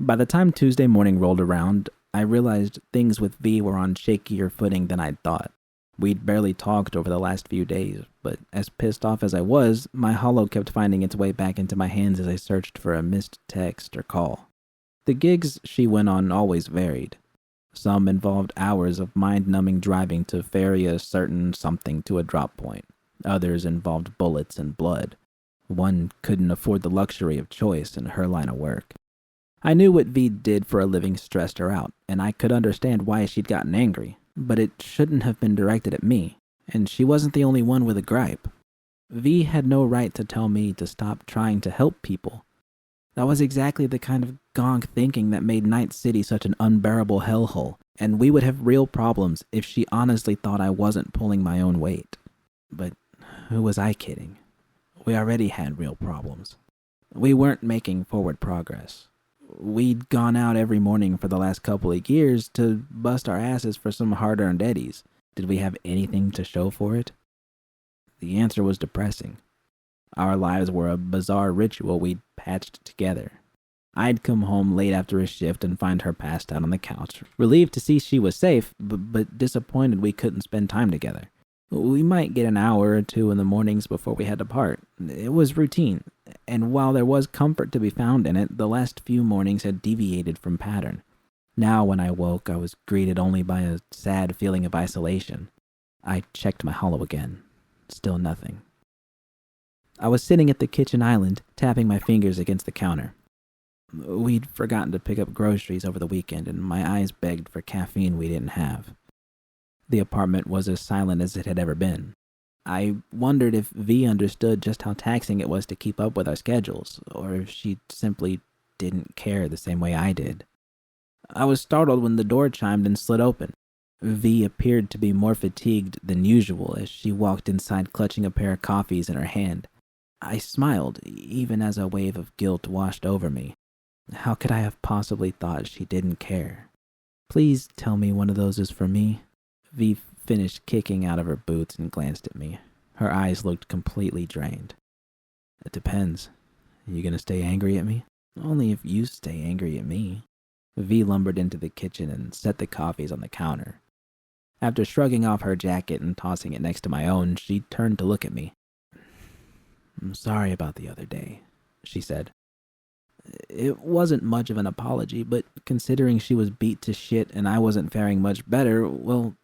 By the time Tuesday morning rolled around, I realized things with V were on shakier footing than I'd thought. We'd barely talked over the last few days, but as pissed off as I was, my holo kept finding its way back into my hands as I searched for a missed text or call. The gigs she went on always varied. Some involved hours of mind-numbing driving to ferry a certain something to a drop point. Others involved bullets and blood. One couldn't afford the luxury of choice in her line of work. I knew what V did for a living stressed her out, and I could understand why she'd gotten angry, but it shouldn't have been directed at me, and she wasn't the only one with a gripe. V had no right to tell me to stop trying to help people. That was exactly the kind of gonk thinking that made Night City such an unbearable hellhole, and we would have real problems if she honestly thought I wasn't pulling my own weight. But who was I kidding? We already had real problems. We weren't making forward progress. We'd gone out every morning for the last couple of years to bust our asses for some hard-earned eddies. Did we have anything to show for it? The answer was depressing. Our lives were a bizarre ritual we'd patched together. I'd come home late after a shift and find her passed out on the couch, relieved to see she was safe, but disappointed we couldn't spend time together. We might get an hour or two in the mornings before we had to part. It was routine, and while there was comfort to be found in it, the last few mornings had deviated from pattern. Now when I woke, I was greeted only by a sad feeling of isolation. I checked my holo again. Still nothing. I was sitting at the kitchen island, tapping my fingers against the counter. We'd forgotten to pick up groceries over the weekend, and my eyes begged for caffeine we didn't have. The apartment was as silent as it had ever been. I wondered if V understood just how taxing it was to keep up with our schedules, or if she simply didn't care the same way I did. I was startled when the door chimed and slid open. V appeared to be more fatigued than usual as she walked inside clutching a pair of coffees in her hand. I smiled, even as a wave of guilt washed over me. How could I have possibly thought she didn't care? Please tell me one of those is for me. V finished kicking out of her boots and glanced at me. Her eyes looked completely drained. It depends. Are you gonna stay angry at me? Only if you stay angry at me. V lumbered into the kitchen and set the coffees on the counter. After shrugging off her jacket and tossing it next to my own, she turned to look at me. I'm sorry about the other day, she said. It wasn't much of an apology, but considering she was beat to shit and I wasn't faring much better, well,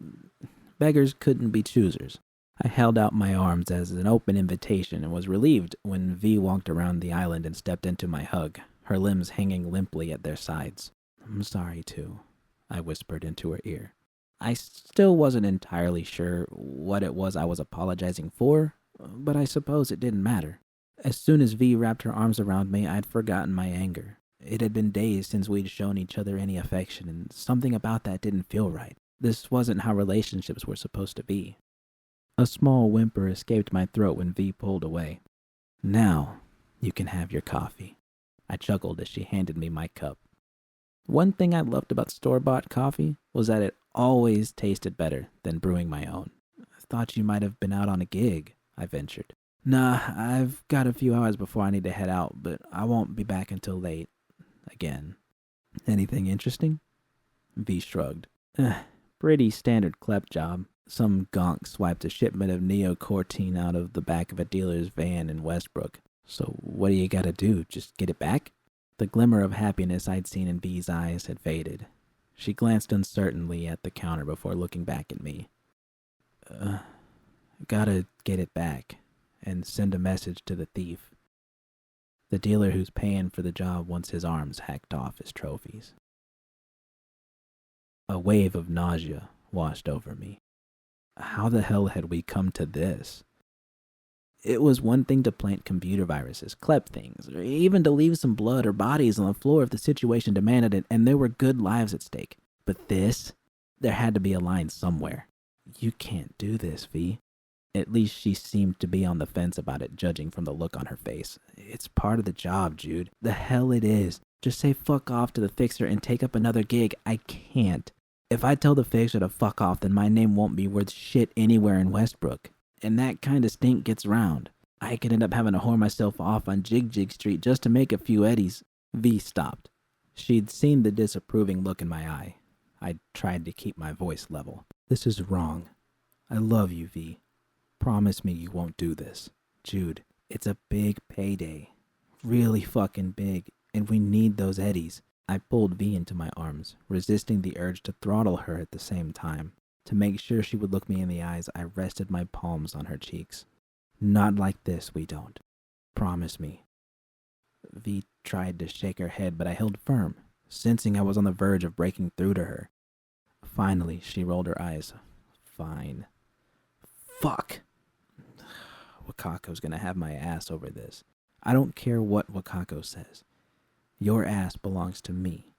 beggars couldn't be choosers. I held out my arms as an open invitation and was relieved when V walked around the island and stepped into my hug, her limbs hanging limply at their sides. I'm sorry, too, I whispered into her ear. I still wasn't entirely sure what it was I was apologizing for, but I suppose it didn't matter. As soon as V wrapped her arms around me, I'd forgotten my anger. It had been days since we'd shown each other any affection, and something about that didn't feel right. This wasn't how relationships were supposed to be. A small whimper escaped my throat when V pulled away. Now, you can have your coffee. I chuckled as she handed me my cup. One thing I loved about store-bought coffee was that it always tasted better than brewing my own. I thought you might have been out on a gig, I ventured. Nah, I've got a few hours before I need to head out, but I won't be back until late. Again. Anything interesting? V shrugged. Pretty standard clep job. Some gonk swiped a shipment of neocortine out of the back of a dealer's van in Westbrook. So what do you gotta do? Just get it back? The glimmer of happiness I'd seen in V's eyes had faded. She glanced uncertainly at the counter before looking back at me. Gotta get it back and send a message to the thief. The dealer who's paying for the job wants his arms hacked off as trophies. A wave of nausea washed over me. How the hell had we come to this? It was one thing to plant computer viruses, clep things, or even to leave some blood or bodies on the floor if the situation demanded it and there were good lives at stake. But this? There had to be a line somewhere. You can't do this, V. At least she seemed to be on the fence about it, judging from the look on her face. It's part of the job, Jude. The hell it is. Just say fuck off to the fixer and take up another gig. I can't. If I tell the fixer to fuck off, then my name won't be worth shit anywhere in Westbrook. And that kind of stink gets round. I could end up having to whore myself off on Jig Jig Street just to make a few eddies. V stopped. She'd seen the disapproving look in my eye. I tried to keep my voice level. This is wrong. I love you, V. Promise me you won't do this. Jude, it's a big payday. Really fucking big, and we need those eddies. I pulled V into my arms, resisting the urge to throttle her at the same time. To make sure she would look me in the eyes, I rested my palms on her cheeks. Not like this, we don't. Promise me. V tried to shake her head, but I held firm, sensing I was on the verge of breaking through to her. Finally, she rolled her eyes. Fine. Fuck. Wakako's gonna have my ass over this. I don't care what Wakako says. Your ass belongs to me.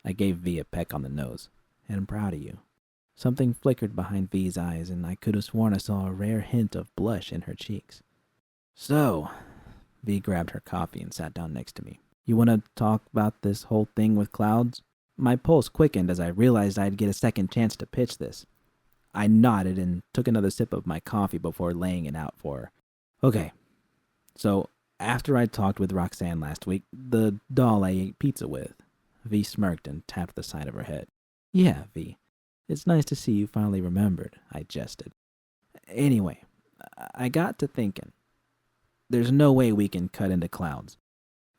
I gave V a peck on the nose, and I'm proud of you. Something flickered behind V's eyes, and I could have sworn I saw a rare hint of blush in her cheeks. So, V grabbed her coffee and sat down next to me. You want to talk about this whole thing with Clouds? My pulse quickened as I realized I'd get a second chance to pitch this. I nodded and took another sip of my coffee before laying it out for her. Okay, so after I talked with Roxanne last week, the doll I ate pizza with, V smirked and tapped the side of her head. Yeah, V. It's nice to see you finally remembered, I jested. Anyway, I got to thinking. There's no way we can cut into Clouds.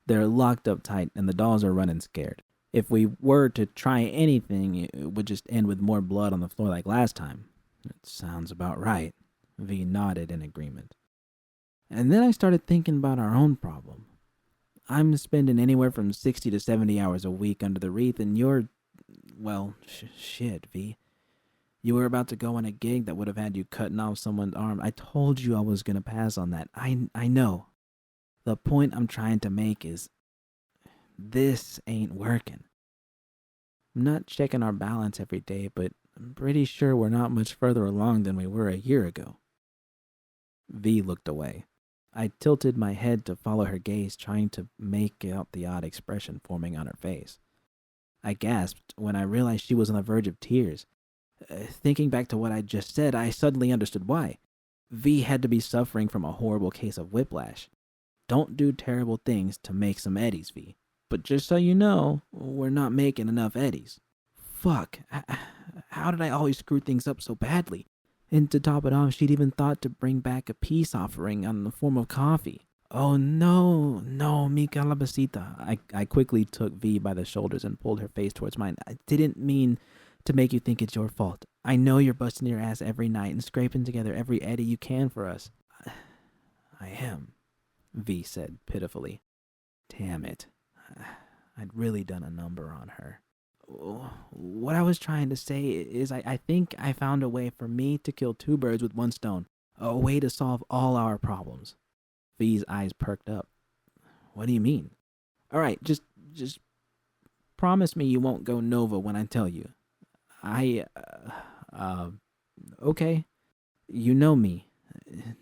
They're locked up tight and the dolls are running scared. If we were to try anything, it would just end with more blood on the floor like last time. It sounds about right. V nodded in agreement. And then I started thinking about our own problem. I'm spending anywhere from 60 to 70 hours a week under the wreath, and you're, well, shit, V. You were about to go on a gig that would have had you cutting off someone's arm. I told you I was going to pass on that. I know. The point I'm trying to make is, this ain't working. I'm not checking our balance every day, but I'm pretty sure we're not much further along than we were a year ago. V looked away. I tilted my head to follow her gaze, trying to make out the odd expression forming on her face. I gasped when I realized she was on the verge of tears. Thinking back to what I just said, I suddenly understood why. V had to be suffering from a horrible case of whiplash. Don't do terrible things to make some eddies, V. But just so you know, we're not making enough eddies. Fuck. How did I always screw things up so badly? And to top it off, she'd even thought to bring back a peace offering on the form of coffee. Oh no, mi calabacita. I quickly took V by the shoulders and pulled her face towards mine. I didn't mean to make you think it's your fault. I know you're busting your ass every night and scraping together every eddy you can for us. I am, V said pitifully. Damn it. I'd really done a number on her. What I was trying to say is I think I found a way for me to kill two birds with one stone. A way to solve all our problems. V's eyes perked up. What do you mean? All right, just promise me you won't go Nova when I tell you. Okay. You know me.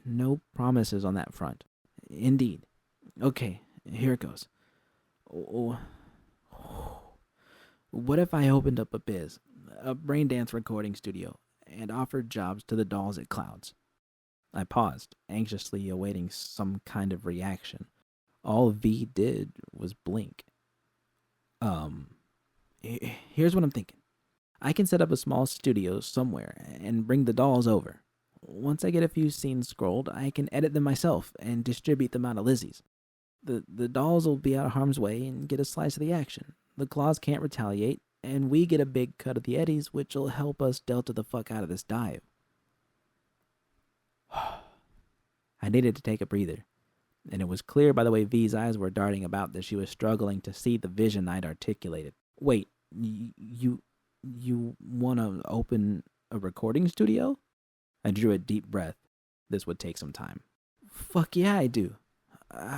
No promises on that front. Indeed. Okay, here it goes. What if I opened up a biz, a braindance recording studio, and offered jobs to the dolls at Clouds? I paused, anxiously awaiting some kind of reaction. All V did was blink. Here's what I'm thinking. I can set up a small studio somewhere and bring the dolls over. Once I get a few scenes scrolled, I can edit them myself and distribute them out of Lizzie's. The dolls will be out of harm's way and get a slice of the action. The claws can't retaliate, and we get a big cut of the eddies, which will help us delta the fuck out of this dive. I needed to take a breather, and it was clear by the way V's eyes were darting about that she was struggling to see the vision I'd articulated. Wait, you want to open a recording studio? I drew a deep breath. This would take some time. Fuck yeah, I do.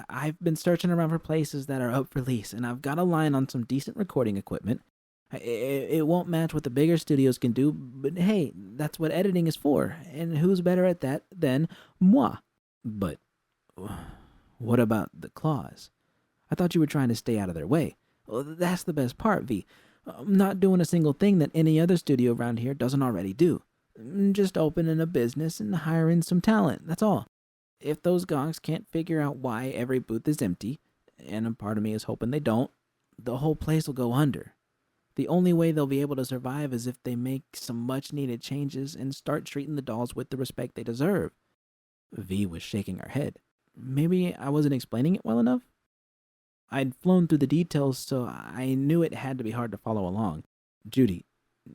I've been searching around for places that are up for lease, and I've got a line on some decent recording equipment. It won't match what the bigger studios can do, but hey, that's what editing is for, and who's better at that than moi? But what about the claws? I thought you were trying to stay out of their way. Well, that's the best part, V. I'm not doing a single thing that any other studio around here doesn't already do. Just opening a business and hiring some talent, that's all. If those gonks can't figure out why every booth is empty, and a part of me is hoping they don't, the whole place will go under. The only way they'll be able to survive is if they make some much-needed changes and start treating the dolls with the respect they deserve. V was shaking her head. Maybe I wasn't explaining it well enough? I'd flown through the details, so I knew it had to be hard to follow along. Judy,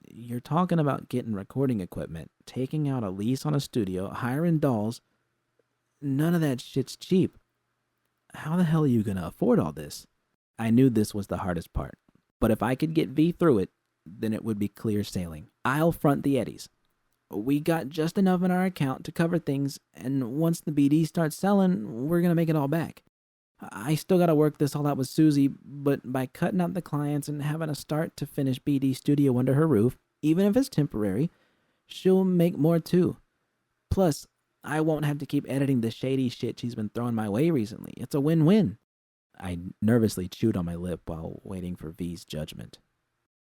you're talking about getting recording equipment, taking out a lease on a studio, hiring dolls. None of that shit's cheap. How the hell are you gonna afford all this? I knew this was the hardest part, but if I could get V through it, then it would be clear sailing. I'll front the eddies. We got just enough in our account to cover things, and once the BD starts selling, we're gonna make it all back. I still gotta work this all out with Susie, but by cutting out the clients and having a start to finish BD studio under her roof, even if it's temporary, she'll make more too. Plus, I won't have to keep editing the shady shit she's been throwing my way recently. It's a win-win. I nervously chewed on my lip while waiting for V's judgment.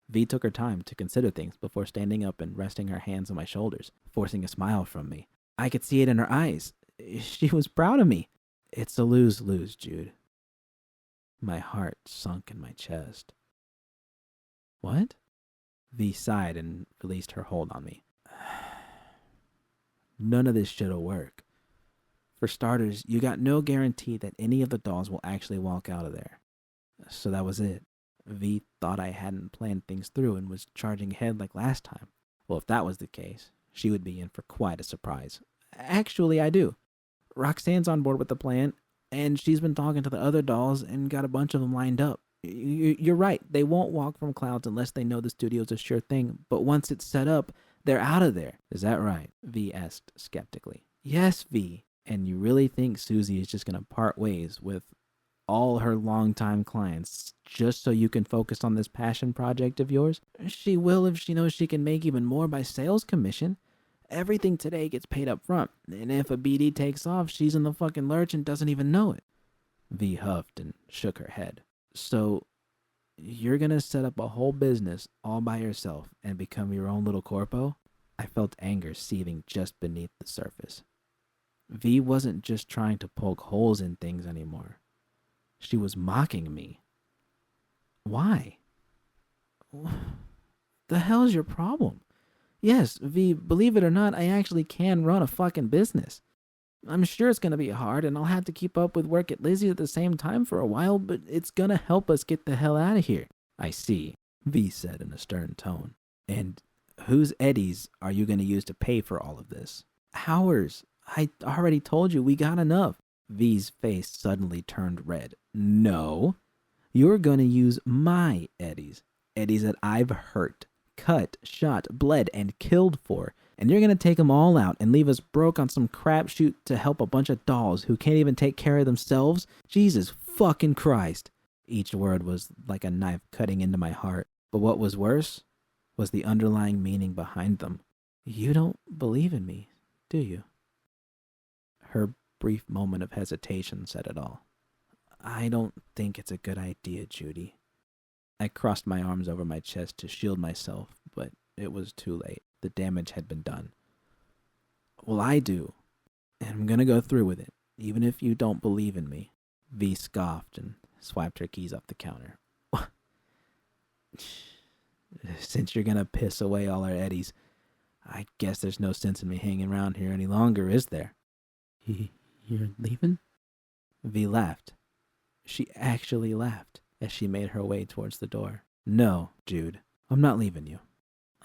V took her time to consider things before standing up and resting her hands on my shoulders, forcing a smile from me. I could see it in her eyes. She was proud of me. It's a lose-lose, Jude. My heart sunk in my chest. What? V sighed and released her hold on me. None of this shit'll work. For starters, you got no guarantee that any of the dolls will actually walk out of there. So that was it. V thought I hadn't planned things through and was charging ahead like last time. Well, if that was the case, she would be in for quite a surprise. Actually, I do. Roxanne's on board with the plan, and she's been talking to the other dolls and got a bunch of them lined up. You're right, they won't walk from clouds unless they know the studio's a sure thing, but once it's set up, they're out of there. Is that right? V asked skeptically. Yes, V. And you really think Susie is just going to part ways with all her longtime clients just so you can focus on this passion project of yours? She will if she knows she can make even more by sales commission. Everything today gets paid up front, and if a BD takes off, she's in the fucking lurch and doesn't even know it. V huffed and shook her head. So, you're gonna set up a whole business all by yourself and become your own little corpo? I felt anger seething just beneath the surface. V wasn't just trying to poke holes in things anymore. She was mocking me. Why? The hell's your problem? Yes, V, believe it or not, I actually can run a fucking business. I'm sure it's going to be hard, and I'll have to keep up with work at Lizzie at the same time for a while, but it's going to help us get the hell out of here. I see, V said in a stern tone. And whose eddies are you going to use to pay for all of this? Ours. I already told you we got enough. V's face suddenly turned red. No, you're going to use my eddies. Eddies that I've hurt, cut, shot, bled, and killed for. And you're going to take them all out and leave us broke on some crapshoot to help a bunch of dolls who can't even take care of themselves? Jesus fucking Christ. Each word was like a knife cutting into my heart. But what was worse was the underlying meaning behind them. You don't believe in me, do you? Her brief moment of hesitation said it all. I don't think it's a good idea, Judy. I crossed my arms over my chest to shield myself, but it was too late. The damage had been done. Well, I do, and I'm gonna go through with it, even if you don't believe in me. V scoffed and swiped her keys off the counter. Since you're gonna piss away all our eddies, I guess there's no sense in me hanging around here any longer, is there? You're leaving? V laughed. She actually laughed as she made her way towards the door. No, Jude, I'm not leaving you.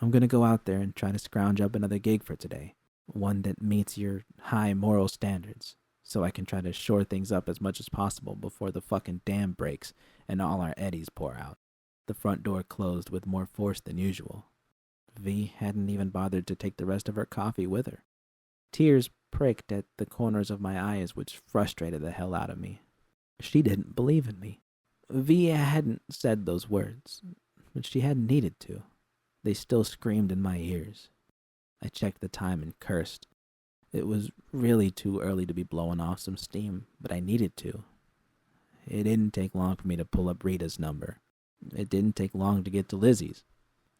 I'm going to go out there and try to scrounge up another gig for today. One that meets your high moral standards. So I can try to shore things up as much as possible before the fucking dam breaks and all our eddies pour out. The front door closed with more force than usual. V hadn't even bothered to take the rest of her coffee with her. Tears pricked at the corners of my eyes, which frustrated the hell out of me. She didn't believe in me. V hadn't said those words, but she hadn't needed to. They still screamed in my ears. I checked the time and cursed. It was really too early to be blowing off some steam, but I needed to. It didn't take long for me to pull up Rita's number. It didn't take long to get to Lizzie's.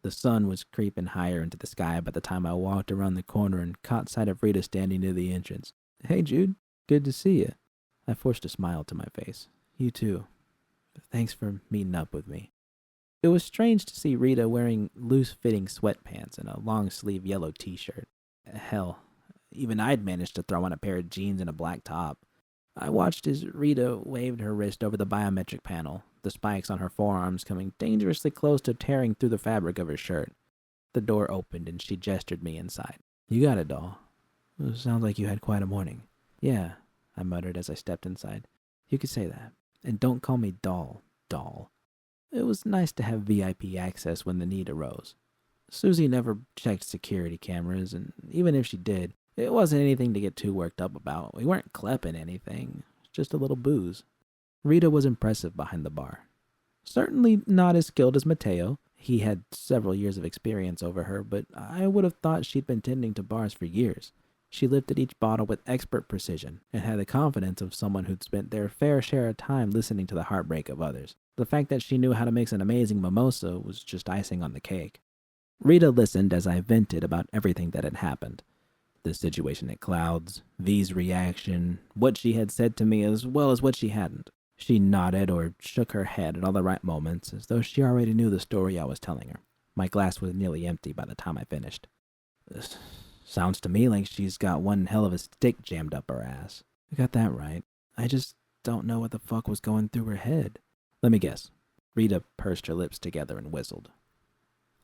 The sun was creeping higher into the sky by the time I walked around the corner and caught sight of Rita standing near the entrance. Hey, Jude. Good to see you. I forced a smile to my face. You too. Thanks for meeting up with me. It was strange to see Rita wearing loose-fitting sweatpants and a long-sleeve yellow t-shirt. Hell, even I'd managed to throw on a pair of jeans and a black top. I watched as Rita waved her wrist over the biometric panel, the spikes on her forearms coming dangerously close to tearing through the fabric of her shirt. The door opened and she gestured me inside. You got it, doll. It sounds like you had quite a morning. Yeah, I muttered as I stepped inside. You could say that. And don't call me doll. It was nice to have VIP access when the need arose. Susie never checked security cameras, and even if she did, it wasn't anything to get too worked up about. We weren't clepping anything, just a little booze. Rita was impressive behind the bar. Certainly not as skilled as Mateo. He had several years of experience over her, but I would have thought she'd been tending to bars for years. She lifted each bottle with expert precision and had the confidence of someone who'd spent their fair share of time listening to the heartbreak of others. The fact that she knew how to mix an amazing mimosa was just icing on the cake. Rita listened as I vented about everything that had happened. The situation at Clouds, V's reaction, what she had said to me as well as what she hadn't. She nodded or shook her head at all the right moments, as though she already knew the story I was telling her. My glass was nearly empty by the time I finished. This sounds to me like she's got one hell of a stick jammed up her ass. You got that right. I just don't know what the fuck was going through her head. Let me guess. Rita pursed her lips together and whistled.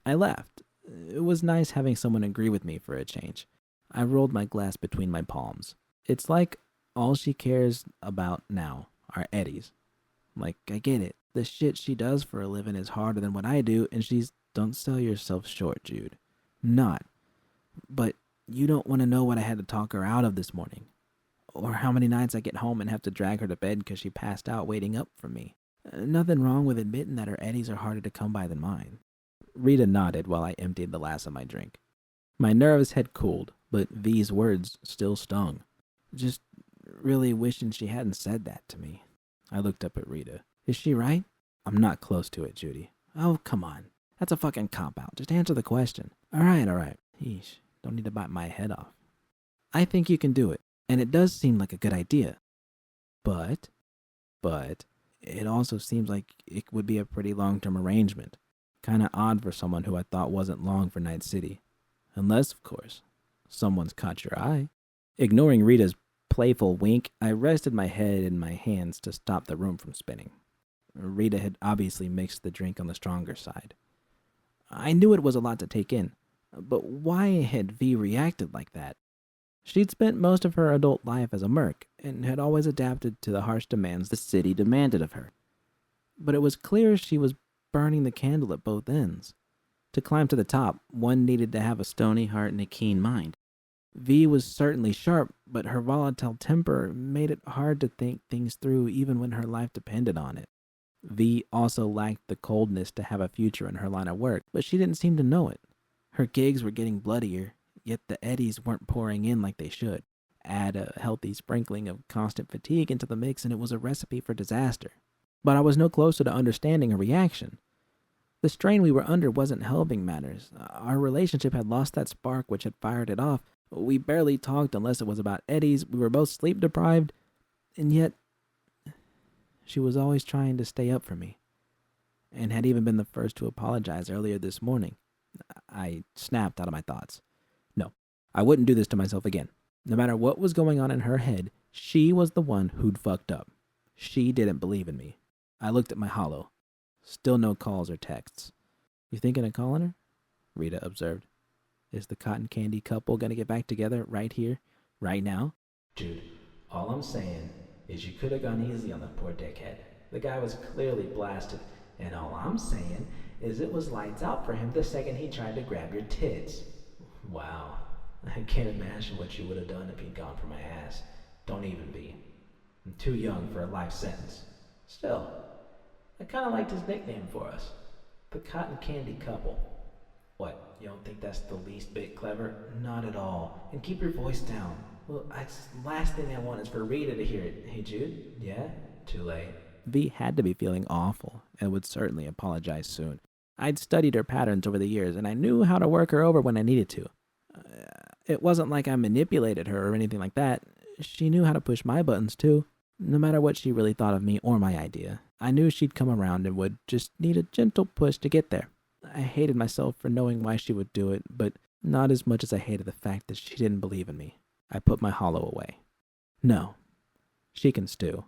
I laughed. It was nice having someone agree with me for a change. I rolled my glass between my palms. It's like all she cares about now are eddies. Like, I get it. The shit she does for a living is harder than what I do, and she's... Don't sell yourself short, Jude. Not. But you don't want to know what I had to talk her out of this morning. Or how many nights I get home and have to drag her to bed because she passed out waiting up for me. Nothing wrong with admitting that her eddies are harder to come by than mine. Rita nodded while I emptied the last of my drink. My nerves had cooled, but V's words still stung. Just really wishing she hadn't said that to me. I looked up at Rita. Is she right? I'm not close to it, Judy. Oh, come on. That's a fucking cop-out. Just answer the question. All right. Yeesh. Don't need to bite my head off. I think you can do it, and it does seem like a good idea. But, it also seems like it would be a pretty long-term arrangement. Kinda odd for someone who I thought wasn't long for Night City. Unless, of course, someone's caught your eye. Ignoring Rita's playful wink, I rested my head in my hands to stop the room from spinning. Rita had obviously mixed the drink on the stronger side. I knew it was a lot to take in, but why had V reacted like that? She'd spent most of her adult life as a merc, and had always adapted to the harsh demands the city demanded of her. But it was clear she was burning the candle at both ends. To climb to the top, one needed to have a stony heart and a keen mind. V was certainly sharp, but her volatile temper made it hard to think things through even when her life depended on it. V also lacked the coldness to have a future in her line of work, but she didn't seem to know it. Her gigs were getting bloodier, yet the eddies weren't pouring in like they should. Add a healthy sprinkling of constant fatigue into the mix and it was a recipe for disaster. But I was no closer to understanding her reaction. The strain we were under wasn't helping matters. Our relationship had lost that spark which had fired it off. We barely talked unless it was about eddies. We were both sleep deprived, and yet she was always trying to stay up for me, and had even been the first to apologize earlier this morning. I snapped out of my thoughts. No, I wouldn't do this to myself again. No matter what was going on in her head, she was the one who'd fucked up. She didn't believe in me. I looked at my holo. Still no calls or texts. You thinking of calling her? Rita observed. Is the cotton candy couple gonna get back together right here, right now? Jude, all I'm saying is you could have gone easy on the poor dickhead. The guy was clearly blasted, and all I'm saying is it was lights out for him the second he tried to grab your tits. Wow, I can't imagine what you would have done if he'd gone for my ass. Don't even be. I'm too young for a life sentence. Still, I kinda liked his nickname for us. The Cotton Candy Couple. What, you don't think that's the least bit clever? Not at all. And keep your voice down. Well, last thing I want is for Rita to hear it. Hey, Jude? Yeah? Too late. V had to be feeling awful, and would certainly apologize soon. I'd studied her patterns over the years, and I knew how to work her over when I needed to. It wasn't like I manipulated her or anything like that. She knew how to push my buttons, too, no matter what she really thought of me or my idea. I knew she'd come around and would just need a gentle push to get there. I hated myself for knowing why she would do it, but not as much as I hated the fact that she didn't believe in me. I put my hollow away. No, she can stew.